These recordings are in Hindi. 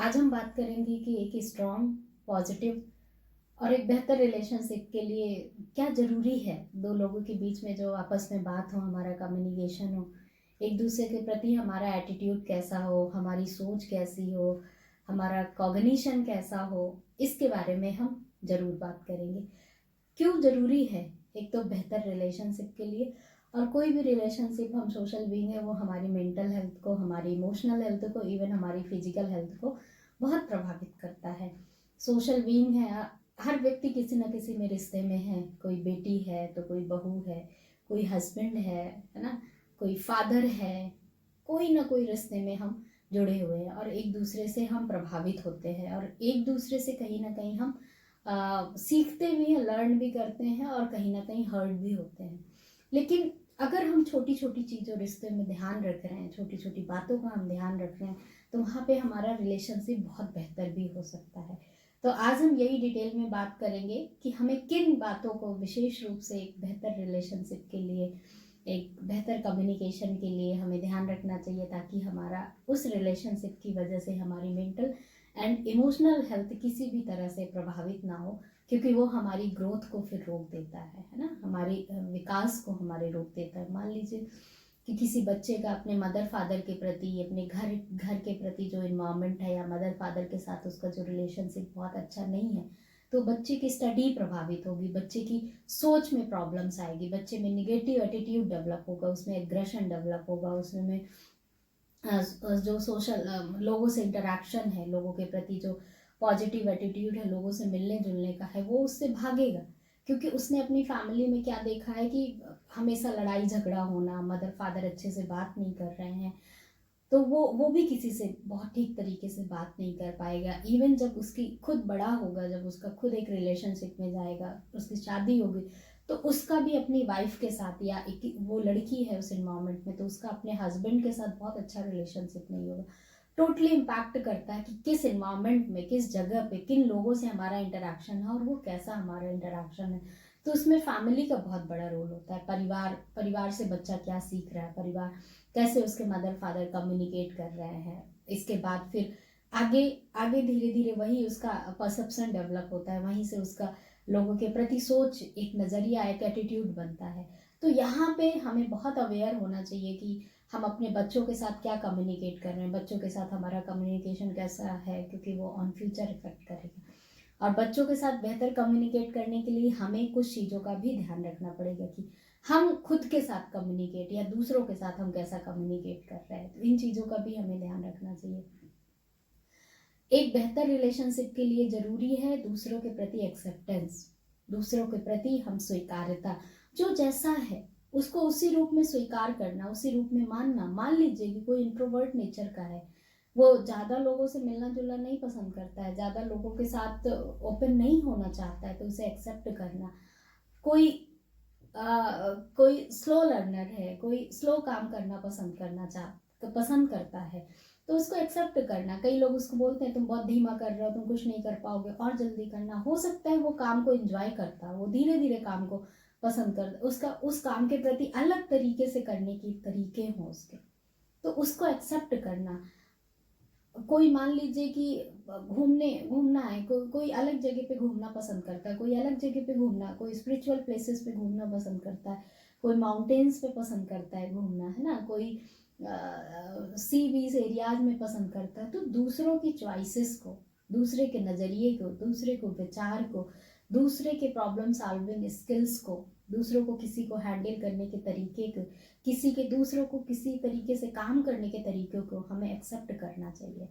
आज हम बात करेंगे कि एक स्ट्रॉन्ग, पॉजिटिव और एक बेहतर रिलेशनशिप के लिए क्या ज़रूरी है। दो लोगों के बीच में जो आपस में बात हो, हमारा कम्युनिकेशन हो, एक दूसरे के प्रति हमारा एटीट्यूड कैसा हो, हमारी सोच कैसी हो, हमारा कॉग्निशन कैसा हो, इसके बारे में हम ज़रूर बात करेंगे। क्यों ज़रूरी है एक तो बेहतर रिलेशनशिप के लिए। और कोई भी रिलेशनशिप, हम सोशल बीइंग है, वो हमारी मेंटल हेल्थ को, हमारी इमोशनल हेल्थ को, इवन हमारी फिजिकल हेल्थ को बहुत प्रभावित करता है। सोशल बीइंग है, हर व्यक्ति किसी न किसी में रिश्ते में है। कोई बेटी है तो कोई बहू है, कोई हस्बैंड है ना, कोई फादर है। कोई ना कोई रिश्ते में हम जुड़े हुए हैं और एक दूसरे से हम प्रभावित होते हैं और एक दूसरे से कहीं ना कहीं हम सीखते भी हैं, लर्न भी करते हैं और कहीं ना कहीं हर्ट भी होते हैं। लेकिन अगर हम छोटी छोटी चीज़ों रिश्ते में ध्यान रख रहे हैं, छोटी छोटी बातों का हम ध्यान रख रहे हैं, तो वहाँ पे हमारा रिलेशनशिप बहुत बेहतर भी हो सकता है। तो आज हम यही डिटेल में बात करेंगे कि हमें किन बातों को विशेष रूप से एक बेहतर रिलेशनशिप के लिए, एक बेहतर कम्युनिकेशन के लिए हमें ध्यान रखना चाहिए, ताकि हमारा उस रिलेशनशिप की वजह से हमारी मेंटल एंड इमोशनल हेल्थ किसी भी तरह से प्रभावित ना हो। क्योंकि वो हमारी ग्रोथ को फिर रोक देता है ना, हमारी विकास को हमारे रोक देता है। मान लीजिए कि किसी बच्चे का अपने मदर फादर के प्रति, अपने घर घर के प्रति जो इन्वायरमेंट है, या मदर फादर के साथ उसका जो रिलेशनशिप बहुत अच्छा नहीं है, तो बच्चे की स्टडी प्रभावित होगी, बच्चे की सोच में प्रॉब्लम्स आएगी, बच्चे में निगेटिव एटीट्यूड डेवलप होगा, उसमें एग्रेशन डेवलप होगा, उसमें जो सोशल लोगों से इंटरेक्शन है, लोगों के प्रति जो पॉजिटिव एटीट्यूड है, लोगों से मिलने जुलने का है, वो उससे भागेगा। क्योंकि उसने अपनी फैमिली में क्या देखा है कि हमेशा लड़ाई झगड़ा होना, मदर फादर अच्छे से बात नहीं कर रहे हैं, तो वो भी किसी से बहुत ठीक तरीके से बात नहीं कर पाएगा। इवन जब उसकी खुद बड़ा होगा, जब उसका खुद एक रिलेशनशिप में जाएगा, उसकी शादी होगी, तो उसका भी अपनी वाइफ के साथ, या एक वो लड़की है उस इन्वायरमेंट में, तो उसका अपने हस्बैंड के साथ बहुत अच्छा रिलेशनशिप नहीं होगा। टोटली इम्पैक्ट करता है कि किस इन्वायरमेंट में, किस जगह पे, किन लोगों से हमारा इंटरेक्शन है और वो कैसा हमारा इंटरेक्शन है। तो उसमें फैमिली का बहुत बड़ा रोल होता है। परिवार, परिवार से बच्चा क्या सीख रहा है, परिवार कैसे उसके मदर फादर कम्युनिकेट कर रहे हैं। इसके बाद फिर आगे आगे धीरे धीरे वही उसका परसेप्शन डेवलप होता है, वहीं से उसका लोगों के प्रति सोच, एक नज़रिया, एक एटीट्यूड बनता है। तो यहाँ पे हमें बहुत अवेयर होना चाहिए कि हम अपने बच्चों के साथ क्या कम्युनिकेट कर रहे हैं, बच्चों के साथ हमारा कम्युनिकेशन कैसा है, क्योंकि वो ऑन फ्यूचर इफेक्ट करेगा। और बच्चों के साथ बेहतर कम्युनिकेट करने के लिए हमें कुछ चीज़ों का भी ध्यान रखना पड़ेगा कि हम खुद के साथ कम्युनिकेट या दूसरों के साथ हम कैसा कम्युनिकेट कर रहे हैं। तो इन चीज़ों का भी हमें ध्यान रखना चाहिए। एक बेहतर रिलेशनशिप के लिए ज़रूरी है दूसरों के प्रति एक्सेप्टेंस, दूसरों के प्रति हम स्वीकार्यता। जो जैसा है उसको उसी रूप में स्वीकार करना, उसी रूप में मानना। मान लीजिए कि कोई इंट्रोवर्ट नेचर का है, वो ज़्यादा लोगों से मिलना जुलना नहीं पसंद करता है, ज़्यादा लोगों के साथ ओपन नहीं होना चाहता है, तो उसे एक्सेप्ट करना। कोई कोई स्लो लर्नर है, कोई स्लो काम करना पसंद करता है, तो उसको एक्सेप्ट करना। कई लोग उसको बोलते हैं तुम बहुत धीमा कर रहे हो, तुम कुछ नहीं कर पाओगे, और जल्दी करना। हो सकता है वो काम को एंजॉय करता है, वो धीरे धीरे काम को पसंद करता, उसका उस काम के प्रति अलग तरीके से करने की तरीके हों उसके, तो उसको एक्सेप्ट करना। कोई मान लीजिए कि घूमना है, कोई अलग जगह पे घूमना पसंद करता है, कोई अलग जगह पे घूमना, कोई स्पिरिचुअल प्लेसेस पे घूमना पसंद करता है, कोई माउंटेन्स पे पसंद करता है घूमना, है ना, कोई सी बीच एरियाज में पसंद करता है। तो दूसरों की चॉइसेस को, दूसरे के नज़रिए को, दूसरे को विचार को, दूसरे के प्रॉब्लम सॉल्विंग स्किल्स को, दूसरों को, किसी को हैंडल करने के तरीके को, किसी के, दूसरों को किसी तरीके से काम करने के तरीकों को हमें एक्सेप्ट करना चाहिए।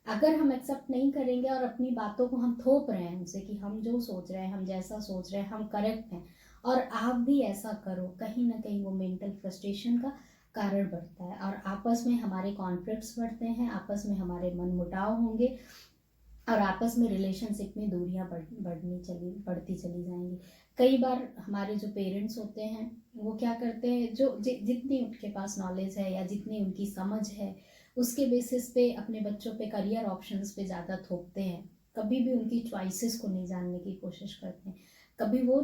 अगर हम एक्सेप्ट नहीं करेंगे और अपनी बातों को हम थोप रहे हैं उनसे कि हम जो सोच रहे हैं, हम जैसा सोच रहे हैं, हम करेक्ट हैं और आप भी ऐसा करो, कहीं ना कहीं वो मेंटल फ्रस्ट्रेशन का कारण बढ़ता है और आपस में हमारे कॉन्फ्लिक्ट्स बढ़ते हैं, आपस में हमारे मनमुटाव होंगे और आपस में रिलेशनशिप में दूरियां बढ़ती चली जाएंगी। कई बार हमारे जो पेरेंट्स होते हैं वो क्या करते हैं, जो जितनी उनके पास नॉलेज है या जितनी उनकी समझ है, उसके बेसिस पे अपने बच्चों पे करियर ऑप्शंस पे ज़्यादा थोपते हैं। कभी भी उनकी चॉइसेस को नहीं जानने की कोशिश करते हैं, कभी वो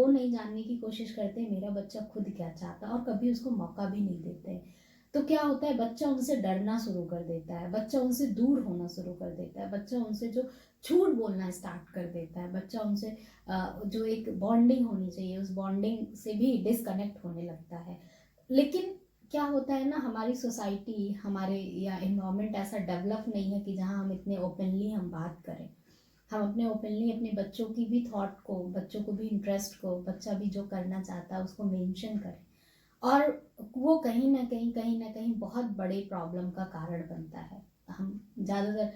नहीं जानने की कोशिश करते मेरा बच्चा खुद क्या चाहता है, और कभी उसको मौका भी नहीं देते हैं। तो क्या होता है, बच्चा उनसे डरना शुरू कर देता है, बच्चा उनसे दूर होना शुरू कर देता है, बच्चा उनसे जो झूठ बोलना स्टार्ट कर देता है, बच्चा उनसे जो एक बॉन्डिंग होनी चाहिए उस बॉन्डिंग से भी डिसकनेक्ट होने लगता है। लेकिन क्या होता है ना, हमारी सोसाइटी हमारे या इन्वायरमेंट ऐसा डेवलप नहीं है कि जहाँ हम इतने ओपनली हम बात करें, हम अपने ओपनली अपने बच्चों की भी थॉट को, बच्चों को भी इंटरेस्ट को, बच्चा भी जो करना चाहता है उसको मेंशन करें। और वो कहीं ना कहीं बहुत बड़े प्रॉब्लम का कारण बनता है। हम ज़्यादातर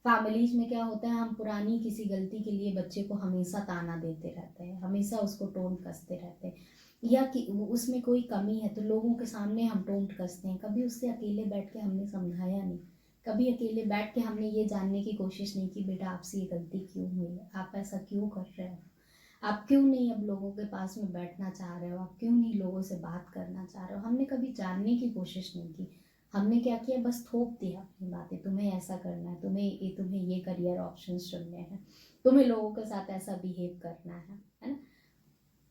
फैमिलीज में क्या होता है, हम पुरानी किसी गलती के लिए बच्चे को हमेशा ताना देते रहते हैं, हमेशा उसको टोंट कसते रहते हैं, या कि उसमें कोई कमी है तो लोगों के सामने हम टोंट कसते हैं। कभी उससे अकेले बैठ के हमने समझाया नहीं, कभी अकेले बैठ के हमने ये जानने की कोशिश नहीं की बेटा आपसे ये गलती क्यों हुई है, आप ऐसा क्यों कर रहे हो, आप क्यों नहीं अब लोगों के पास में बैठना चाह रहे हो, आप क्यों नहीं लोगों से बात करना चाह रहे हो। हमने कभी जानने की कोशिश नहीं की, हमने क्या किया, बस थोप दिया अपनी बातें, तुम्हें ऐसा करना है, तुम्हें ये करियर ऑप्शंस चुनने हैं, तुम्हें लोगों के साथ ऐसा बिहेव करना है ना।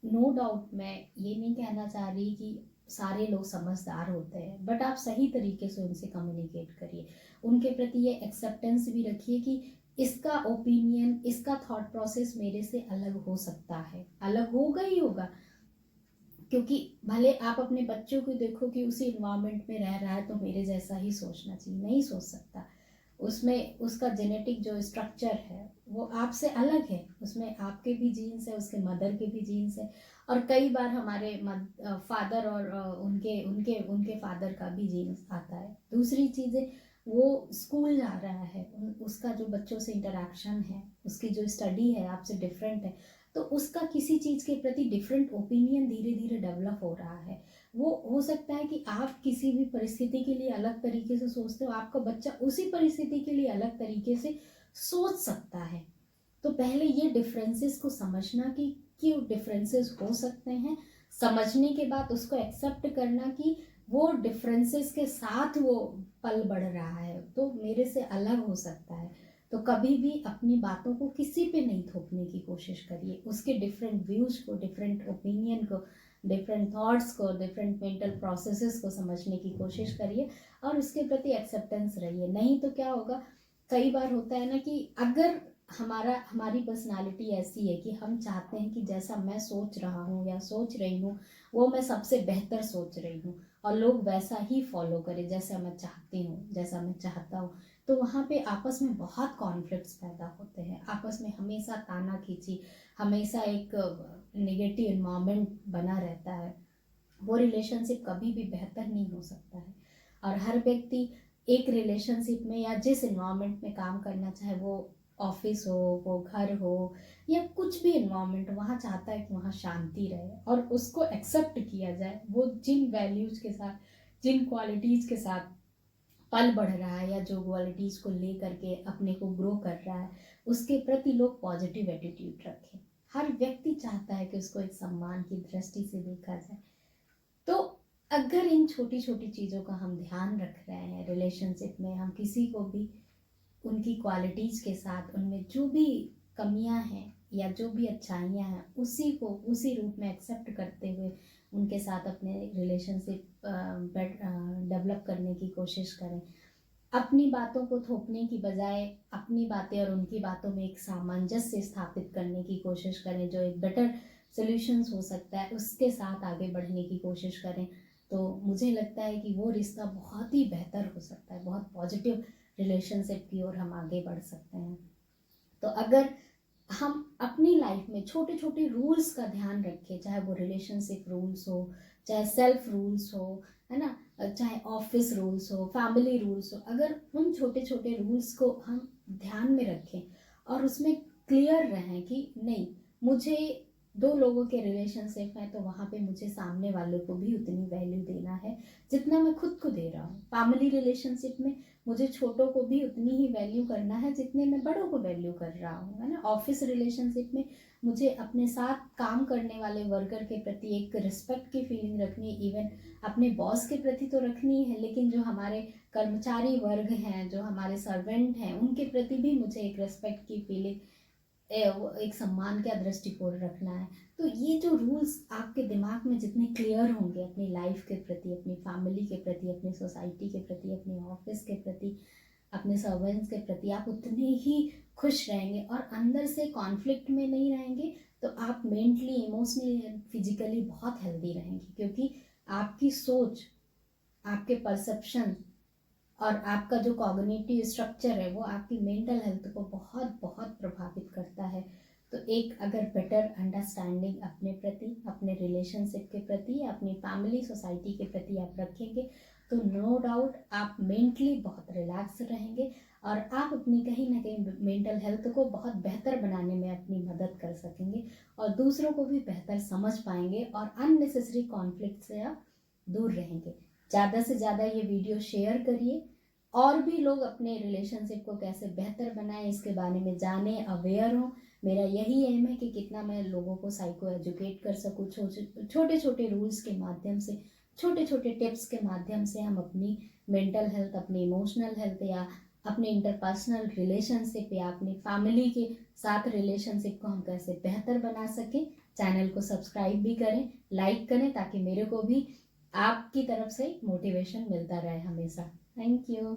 नो डाउट मैं ये नहीं कहना चाह रही कि सारे लोग समझदार होते हैं, बट आप सही तरीके से उनसे कम्युनिकेट करिए, उनके प्रति ये एक्सेप्टेंस भी रखिए कि इसका ओपिनियन, इसका थॉट प्रोसेस मेरे से अलग हो सकता है, अलग होगा ही होगा। क्योंकि भले आप अपने बच्चों को देखो कि उसी इन्वायरमेंट में रह रहा है तो मेरे जैसा ही सोचना चाहिए, नहीं सोच सकता। उसमें उसका जेनेटिक जो स्ट्रक्चर है वो आपसे अलग है, उसमें आपके भी जीन्स है, उसके मदर के भी जीन्स है, और कई बार हमारे फादर और उनके उनके उनके फादर का भी जीन्स आता है। दूसरी चीज़ें, वो स्कूल जा रहा है, उसका जो बच्चों से इंटरेक्शन है, उसकी जो स्टडी है आपसे डिफरेंट है, तो उसका किसी चीज़ के प्रति डिफरेंट ओपिनियन धीरे धीरे डेवलप हो रहा है। वो हो सकता है कि आप किसी भी परिस्थिति के लिए अलग तरीके से सोचते हो, आपका बच्चा उसी परिस्थिति के लिए अलग तरीके से सोच सकता है। तो पहले ये डिफरेंसेस को समझना कि क्यों डिफरेंसेस हो सकते हैं, समझने के बाद उसको एक्सेप्ट करना कि वो डिफरेंसेस के साथ वो पल बढ़ रहा है तो मेरे से अलग हो सकता है। तो कभी भी अपनी बातों को किसी पे नहीं थोपने की कोशिश करिए, उसके डिफरेंट व्यूज को, डिफरेंट ओपिनियन को, डिफरेंट थॉट्स को, डिफरेंट मेंटल प्रोसेसेस को समझने की कोशिश करिए और उसके प्रति एक्सेप्टेंस रहिए। नहीं तो क्या होगा, कई बार होता है ना कि अगर हमारी पर्सनालिटी ऐसी है कि हम चाहते हैं कि जैसा मैं सोच रहा हूँ या सोच रही हूँ वो मैं सबसे बेहतर सोच रही हूँ और लोग वैसा ही फॉलो करें जैसा मैं चाहती हूँ, जैसा मैं चाहता हूँ, तो वहाँ पे आपस में बहुत कॉन्फ्लिक्ट्स पैदा होते हैं, आपस में हमेशा ताना खींची, हमेशा एक नेगेटिव इन्वायरमेंट बना रहता है। वो रिलेशनशिप कभी भी बेहतर नहीं हो सकता है। और हर व्यक्ति एक रिलेशनशिप में या जिस इन्वायरमेंट में काम करना चाहे, वो ऑफिस हो, वो घर हो, या कुछ भी इन्वायरमेंट, वहाँ चाहता है कि वहाँ शांति रहे और उसको एक्सेप्ट किया जाए। वो जिन वैल्यूज के साथ, जिन क्वालिटीज के साथ पल बढ़ रहा है या जो क्वालिटीज को ले करके अपने को ग्रो कर रहा है, उसके प्रति लोग पॉजिटिव एटीट्यूड रखें। हर व्यक्ति चाहता है कि उसको एक सम्मान की दृष्टि से देखा जाए। तो अगर इन छोटी छोटी चीज़ों का हम ध्यान रख रहे हैं रिलेशनशिप में, हम किसी को भी उनकी क्वालिटीज़ के साथ, उनमें जो भी कमियां हैं या जो भी अच्छाइयाँ हैं उसी को उसी रूप में एक्सेप्ट करते हुए उनके साथ अपने रिलेशनशिप डेवलप करने की कोशिश करें। अपनी बातों को थोपने की बजाय अपनी बातें और उनकी बातों में एक सामंजस्य स्थापित करने की कोशिश करें, जो एक बेटर सॉल्यूशंस हो सकता है उसके साथ आगे बढ़ने की कोशिश करें। तो मुझे लगता है कि वो रिश्ता बहुत ही बेहतर हो सकता है, बहुत पॉजिटिव रिलेशनशिप की ओर हम आगे बढ़ सकते हैं। तो अगर हम अपनी लाइफ में छोटे छोटे रूल्स का ध्यान रखें, चाहे वो रिलेशनशिप रूल्स हो, चाहे सेल्फ रूल्स हो, है ना, चाहे ऑफिस रूल्स हो, फैमिली रूल्स हो, अगर उन छोटे छोटे रूल्स को हम ध्यान में रखें और उसमें क्लियर रहें कि नहीं, मुझे दो लोगों के रिलेशनशिप है तो वहाँ पे मुझे सामने वाले को भी उतनी वैल्यू देना है जितना मैं खुद को दे रहा हूँ। फैमिली रिलेशनशिप में मुझे छोटों को भी उतनी ही वैल्यू करना है जितने मैं बड़ों को वैल्यू कर रहा हूँ, है ना। ऑफिस रिलेशनशिप में मुझे अपने साथ काम करने वाले वर्कर के प्रति एक रिस्पेक्ट की फीलिंग रखनी, इवन अपने बॉस के प्रति तो रखनी है, लेकिन जो हमारे कर्मचारी वर्ग हैं, जो हमारे सर्वेंट हैं, उनके प्रति भी मुझे एक रिस्पेक्ट की फीलिंग वो एक सम्मान का दृष्टिकोण रखना है। तो ये जो रूल्स आपके दिमाग में जितने क्लियर होंगे अपनी लाइफ के प्रति, अपनी फैमिली के प्रति, अपनी सोसाइटी के प्रति, अपने ऑफिस के प्रति, अपने सर्वेंट्स के प्रति, आप उतने ही खुश रहेंगे और अंदर से कॉन्फ्लिक्ट में नहीं रहेंगे। तो आप मेंटली, इमोशनली, फिजिकली बहुत हेल्दी रहेंगे, क्योंकि आपकी सोच, आपके परसेप्शन और आपका जो कॉग्निटिव स्ट्रक्चर है वो आपकी मेंटल हेल्थ को बहुत बहुत प्रभावित करता है। तो एक अगर बेटर अंडरस्टैंडिंग अपने प्रति, अपने रिलेशनशिप के प्रति, अपनी फैमिली, सोसाइटी के प्रति आप रखेंगे तो नो डाउट आप मेंटली बहुत रिलैक्स रहेंगे और आप अपनी कहीं ना कहीं मेंटल हेल्थ को बहुत बेहतर बनाने में अपनी मदद कर सकेंगे और दूसरों को भी बेहतर समझ पाएंगे और अननेसेसरी कॉन्फ्लिक्ट से आप दूर रहेंगे। ज़्यादा से ज़्यादा ये वीडियो शेयर करिए और भी लोग अपने रिलेशनशिप को कैसे बेहतर बनाएं इसके बारे में जाने, अवेयर हों। मेरा यही एम है कि कितना मैं लोगों को साइको एजुकेट कर सकूँ, छोटे छोटे रूल्स के माध्यम से, छोटे छोटे टिप्स के माध्यम से हम अपनी मेंटल हेल्थ, अपनी इमोशनल हेल्थ या अपने इंटरपर्सनल रिलेशनशिप या अपनी फैमिली के साथ रिलेशनशिप को हम कैसे बेहतर बना सकें। चैनल को सब्सक्राइब भी करें, लाइक करें, ताकि मेरे को भी आपकी तरफ से मोटिवेशन मिलता रहे हमेशा। Thank you.